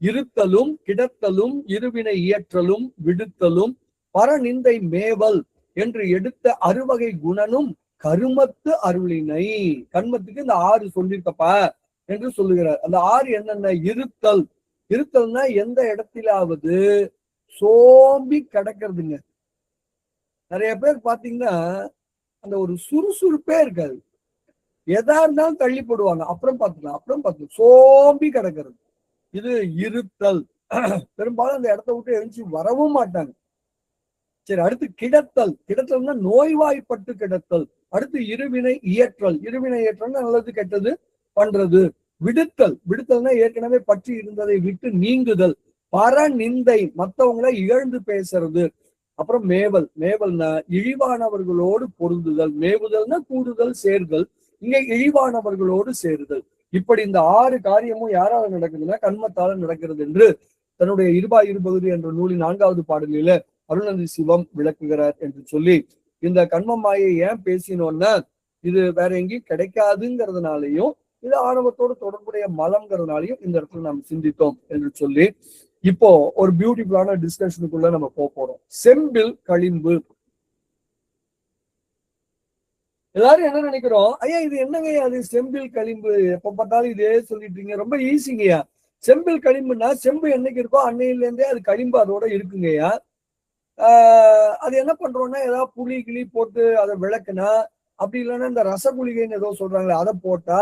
இருத்தலும் கிடத்தலும் இருவினை இயற்றலும் விடுத்தலும் பரநிந்தை மேவல் என்று எடுத்த அறுவகை குணனும் கருமத்து அருளினை. கண்மத்துக்கு இந்த 6 சொல்லியிருக்கப்பா என்று சொல்லுகிறார். அந்த 6 என்னென்ன? இருத்தல். இருத்தல்னா எந்த இடத்திலாவது சோம்பி கிடக்கிறதுங்க. நிறைய பேர் பாத்தீங்கன்னா அந்த ஒரு சுறுசுறுப்பே இருக்காது. எதா இருந்தாலும் தள்ளி போடுவாங்க, அப்புறம் பார்த்துக்கலாம் சோம்பி கிடக்கிறது. இது இருத்தல். பெரும்பாலும் அந்த இடத்த விட்டு எழுந்து வரவும் மாட்டாங்க. சரி, அடுத்து கிடத்தல். கிடத்தல்னா நோய்வாய்ப்பட்டு கிடத்தல். அடுத்து இருவினை இயற்றல். இருவினை இயற்றல்னா நல்லது கெட்டது பண்றது. விடுத்தல். விடுத்தல்னா ஏற்கனவே பற்றி இருந்ததை விட்டு நீங்குதல். பரநிந்தை, மற்றவங்களை இகழ்ந்து பேசுறது. அப்புறம் மேவல். மேவல்னா இழிவானவர்களோடு பொருந்துதல். மேவுதல்னா கூடுதல் சேர்தல். இங்க இழிவானவர்களோடு சேருதல். இப்படி இந்த 6 காரியமும் யாரால நடக்குதுன்னா கண்மத்தால நடக்கிறது என்று தன்னுடைய இருபா இருபகுதி என்ற நூலின் 4வது பாடலில அருணந்தி சிவம் விளக்குகிறார் என்று சொல்லி, இந்த கண்ம மாயை ஏன் பேசினோம்னா இது வேற எங்கேயும் கிடைக்காதுங்கிறதுனாலையும் இது ஆணவத்தோடு தொடர்புடைய மலம்ங்கிறதுனாலையும் இந்த இடத்துல நாம் சிந்தித்தோம் என்று சொல்லி, இப்போ ஒரு பியூட்டிஃபுல்லான டிஸ்கஷனுக்குள்ள நம்ம போறோம். செம்பில் களிம்பு. எல்லாரும் என்ன நினைக்கிறோம்? ஐயா இது என்னங்க அது செம்பில் களிம்பு, எப்ப பார்த்தாலும் இதே சொல்லிட்டு இருக்கீங்க, ரொம்ப ஈஸிங்கய்யா. செம்பில் களிம்புன்னா செம்பு என்னைக்கு இருக்கோ அன்னையில இருந்தே அது களிம்பு அதோட இருக்குங்கய்யா. அது என்ன பண்றோம்னா ஏதாவது புளி கிளி போட்டு அதை விளக்குனா, அப்படி இல்லைன்னா இந்த ரசகுலிகைன்னு ஏதோ சொல்றாங்களே அதை போட்டா